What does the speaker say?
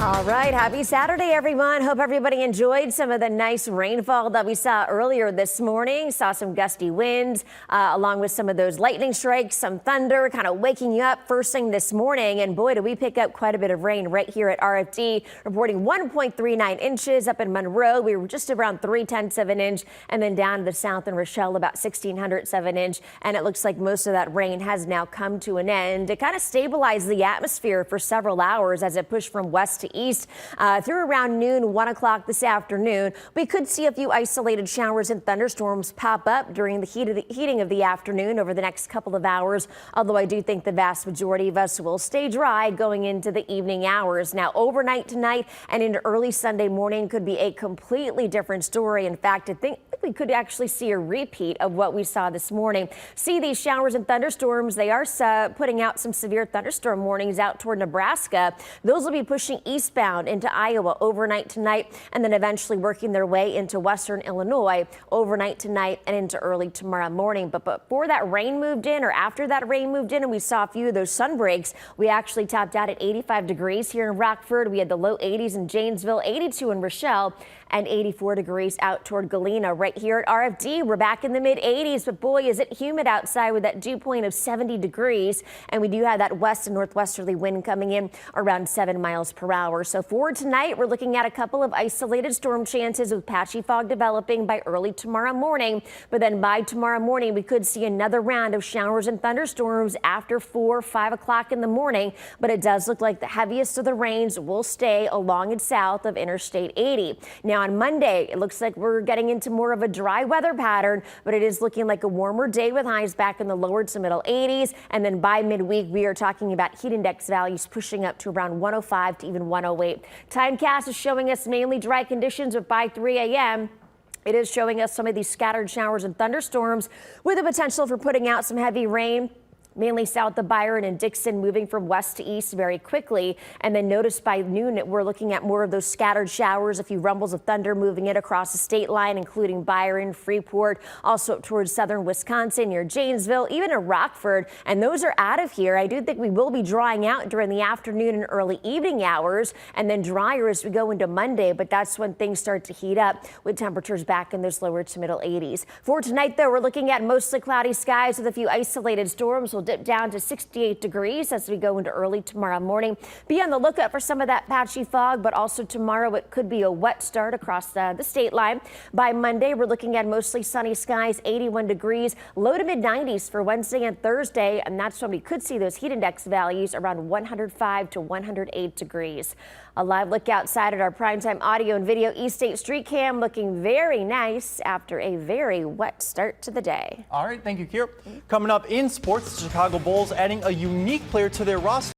All right, happy Saturday, everyone. Hope everybody enjoyed some of the nice rainfall that we saw earlier this morning. Saw some gusty winds, along with some of those lightning strikes, some thunder, kind of waking you up first thing this morning. And boy, did we pick up quite a bit of rain right here at RFD, reporting 1.39 inches up in Monroe. We were just around 0.3 of an inch, and then down to the south in Rochelle, about 1,600 of an inch. And it looks like most of that rain has now come to an end. It kind of stabilized the atmosphere for several hours as it pushed from west to east through around noon, 1 o'clock this afternoon. We could see a few isolated showers and thunderstorms pop up during the heating of the afternoon over the next couple of hours, although I do think the vast majority of us will stay dry going into the evening hours. Now, overnight tonight and into early Sunday morning could be a completely different story. In fact, I think we could actually see a repeat of what we saw this morning. See these showers and thunderstorms. They are putting out some severe thunderstorm warnings out toward Nebraska. Those will be pushing eastbound into Iowa overnight tonight, and then eventually working their way into western Illinois overnight tonight and into early tomorrow morning. But before that rain moved in, or after that rain moved in and we saw a few of those sun breaks, we actually topped out at 85 degrees here in Rockford. We had the low 80s in Janesville, 82 in Rochelle, and 84 degrees out toward Galena. Right here at RFD, we're back in the mid 80s, but boy, is it humid outside with that dew point of 70 degrees. And we do have that west and northwesterly wind coming in around 7 miles per hour. So for tonight, we're looking at a couple of isolated storm chances with patchy fog developing by early tomorrow morning. But then by tomorrow morning, we could see another round of showers and thunderstorms after 4, 5 o'clock in the morning. But it does look like the heaviest of the rains will stay along and south of Interstate 80. Now, on Monday, it looks like we're getting into more of a dry weather pattern, but it is looking like a warmer day with highs back in the lower to middle 80s. And then by midweek, we are talking about heat index values pushing up to around 105 to even 108. Timecast is showing us mainly dry conditions, but by 3 a.m., it is showing us some of these scattered showers and thunderstorms with the potential for putting out some heavy rain, mainly south of Byron and Dixon, moving from west to east very quickly. And then notice by noon, we're looking at more of those scattered showers, a few rumbles of thunder moving it across the state line, including Byron, Freeport, also up towards southern Wisconsin, near Janesville, even in Rockford. And those are out of here. I do think we will be drying out during the afternoon and early evening hours, and then drier as we go into Monday. But that's when things start to heat up with temperatures back in those lower to middle 80s. For tonight, though, we're looking at mostly cloudy skies with a few isolated storms. We'll dip down to 68 degrees as we go into early tomorrow morning. Be on the lookout for some of that patchy fog, but also tomorrow it could be a wet start across the state line. By Monday, we're looking at mostly sunny skies, 81 degrees, low to mid 90s for Wednesday and Thursday, and that's when we could see those heat index values around 105 to 108 degrees. A live look outside at our primetime audio and video East State Street Cam, looking very nice after a very wet start to the day. All right, thank you, Kira. Coming up in sports, the Chicago Bulls adding a unique player to their roster.